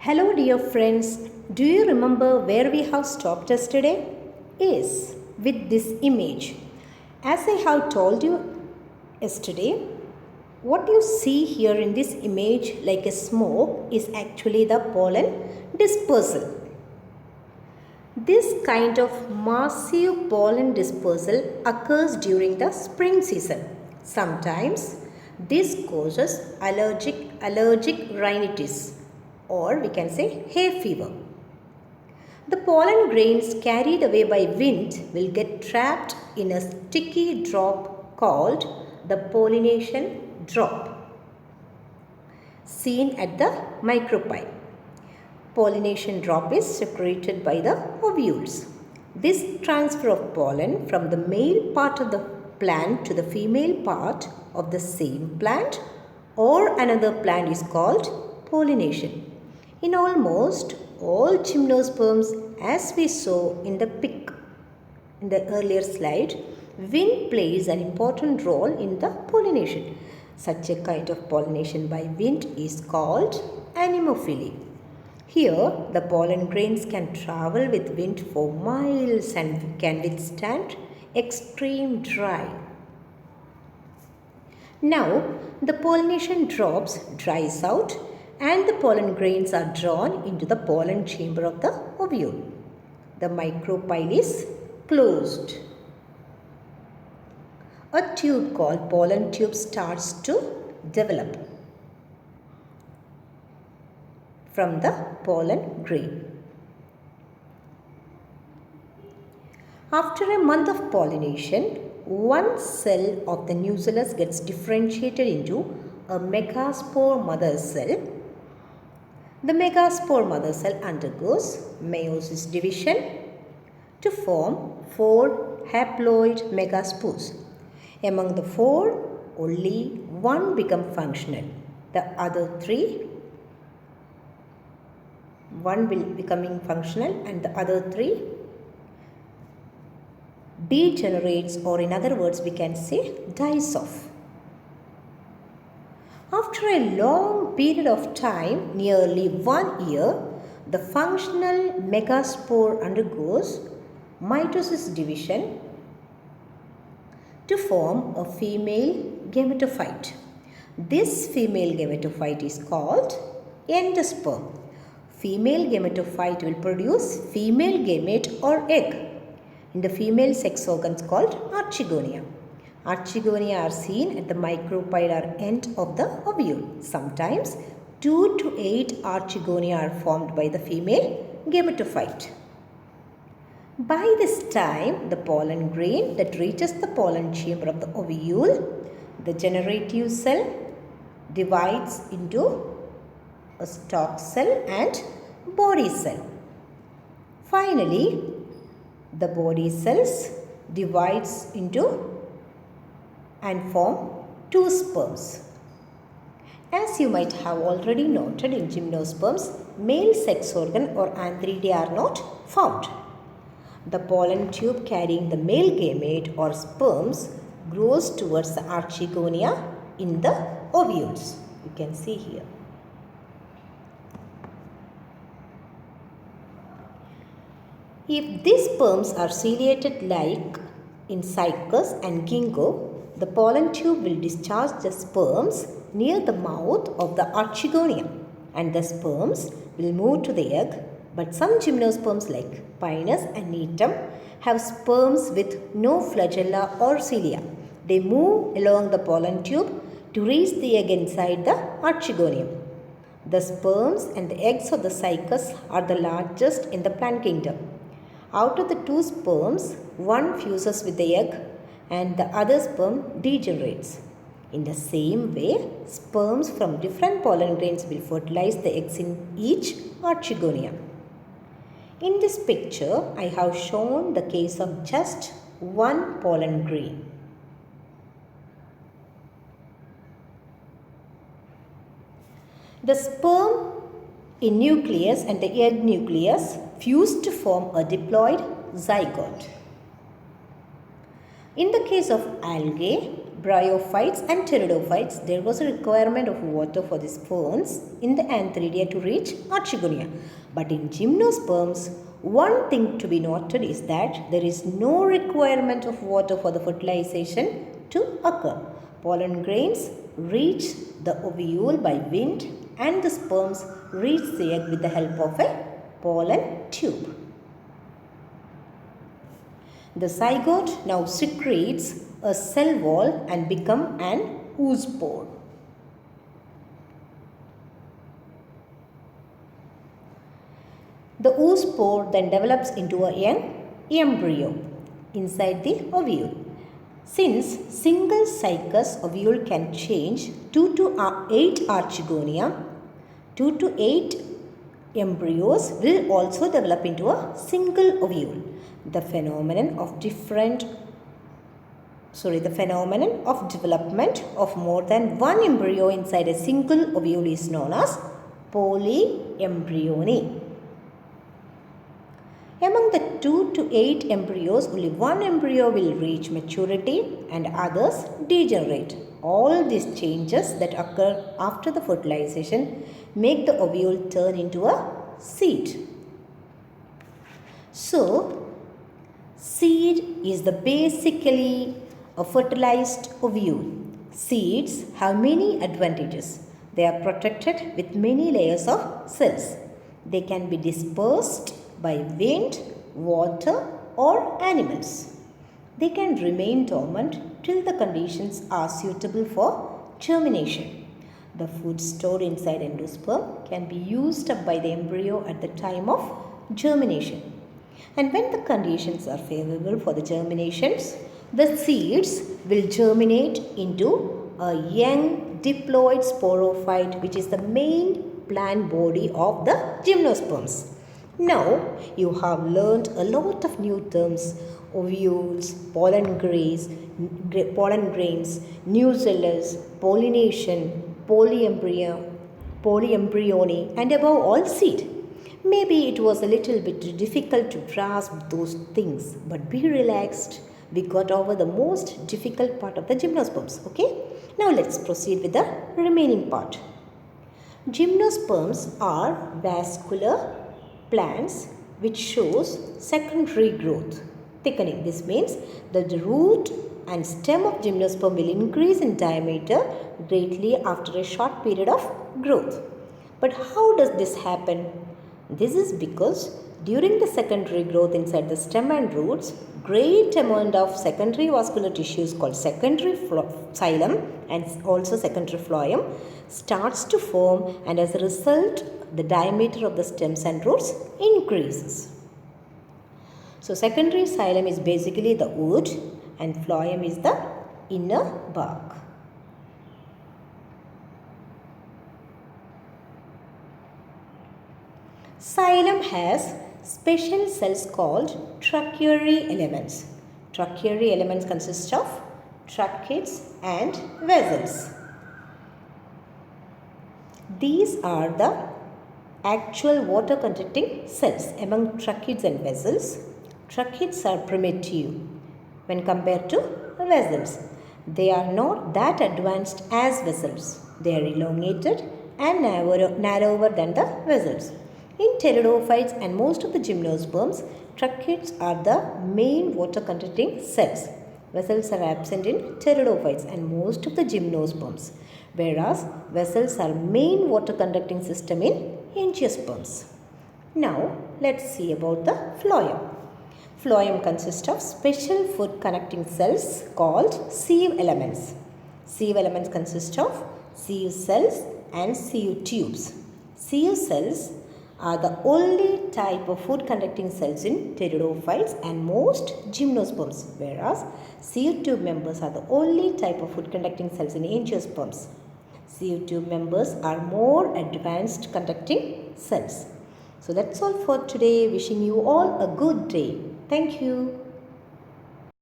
Hello, dear friends. Do you remember where we have stopped yesterday? Yes, with this image. As I have told you yesterday, what you see here in this image like a smoke is actually the pollen dispersal. This kind of massive pollen dispersal occurs during the spring season. Sometimes this causes allergic rhinitis, or we can say hay fever. The pollen grains carried away by wind will get trapped in a sticky drop called the pollination drop, seen at the micropyle. Pollination drop is secreted by the ovules. This transfer of pollen from the male part of the plant to the female part of the same plant or another plant is called pollination. In almost all gymnosperms, as we saw in the pic in the earlier slide, wind plays an important role in the pollination. Such a kind of pollination by wind is called anemophily. Here, the pollen grains can travel with wind for miles and can withstand extreme dry. Now, the pollination drops dries out and the pollen grains are drawn into the pollen chamber of the ovule. The micropyle is closed. A tube called pollen tube starts to develop from the pollen grain. After a month of pollination, one cell of the nucellus gets differentiated into a megaspore mother cell. The megaspore mother cell undergoes meiosis division to form 4 haploid megaspores. Among the 4, only one become functional. The other 3 one will becoming functional and the other 3 degenerates, or in other words we can say dies off. After a long period of time, nearly 1 year, the functional megaspore undergoes mitosis division to form a female gametophyte. This female gametophyte is called endosperm. Female gametophyte will produce female gamete or egg in the female sex organs called archegonia. Archegonia are seen at the micropyle end of the ovule. Sometimes 2 to 8 archegonia are formed by the female gametophyte. By this time, the pollen grain that reaches the pollen chamber of the ovule, the generative cell, divides into a stalk cell and body cell. Finally, the body cells divides into and form 2 sperms. As you might have already noted, in gymnosperms, male sex organ or antheridae are not found. The pollen tube carrying the male gamete or sperms grows towards the archegonia in the ovules. You can see here. If these sperms are ciliated like in cycas and ginkgo, the pollen tube will discharge the sperms near the mouth of the archegonia and the sperms will move to the egg, but some gymnosperms like Pinus and Netum have sperms with no flagella or cilia. They move along the pollen tube to reach the egg inside the archegonium. The sperms and the eggs of the cycas are the largest in the plant kingdom. Out of the 2 sperms, one fuses with the egg and the other sperm degenerates. In the same way, sperms from different pollen grains will fertilize the eggs in each archegonia. In this picture, I have shown the case of just one pollen grain. The sperm in nucleus and the egg nucleus fuse to form a diploid zygote. In the case of algae, bryophytes and pteridophytes, there was a requirement of water for the sperms in the antheridia to reach archegonia. But in gymnosperms, one thing to be noted is that there is no requirement of water for the fertilization to occur. Pollen grains reach the ovule by wind and the sperms reach the egg with the help of a pollen tube. The zygote now secretes a cell wall and become an oospore. The oospore then develops into a young embryo inside the ovule. Since single cycus ovule can change 2 to 8 archegonia, 2 to 8 embryos will also develop into a single ovule. The phenomenon of development of more than one embryo inside a single ovule is known as polyembryony. Among the 2 to 8 embryos, only one embryo will reach maturity and others degenerate. All these changes that occur after the fertilization make the ovule turn into a seed. So, seed is basically a fertilized ovule. Seeds have many advantages. They are protected with many layers of cells. They can be dispersed by wind, water, or animals. They can remain dormant till the conditions are suitable for germination. The food stored inside endosperm can be used up by the embryo at the time of germination. And when the conditions are favorable for the germinations, the seeds will germinate into a young diploid sporophyte, which is the main plant body of the gymnosperms. Now you have learned a lot of new terms: ovules, pollen grains, nucellus, pollination, polyembryony, and above all seed. Maybe it was a little bit difficult to grasp those things, but be relaxed. We got over the most difficult part of the gymnosperms. Okay? Now let's proceed with the remaining part. Gymnosperms are vascular plants which shows secondary growth, thickening. This means that the root and stem of gymnosperm will increase in diameter greatly after a short period of growth. But how does this happen? This is because during the secondary growth inside the stem and roots, great amount of secondary vascular tissues called secondary xylem and also secondary phloem starts to form, and as a result the diameter of the stems and roots increases. So secondary xylem is basically the wood and phloem is the inner bark. Xylem has special cells called tracheary elements. Tracheary elements consist of tracheids and vessels. These are the actual water conducting cells. Among tracheids and vessels, tracheids are primitive when compared to vessels. They are not that advanced as vessels. They are elongated and narrower than the vessels. In pteridophytes and most of the gymnosperms, tracheids are the main water conducting cells. Vessels are absent in pteridophytes and most of the gymnosperms, whereas vessels are main water conducting system in angiosperms. Now let's see about the phloem. Phloem consists of special food connecting cells called sieve elements. Sieve elements consist of sieve cells and sieve tubes. Sieve cells are the only type of food conducting cells in pteridophytes and most gymnosperms, whereas sieve tube members are the only type of food conducting cells in angiosperms. Sieve tube members are more advanced conducting cells. So that's all for today. Wishing you all a good day. Thank you.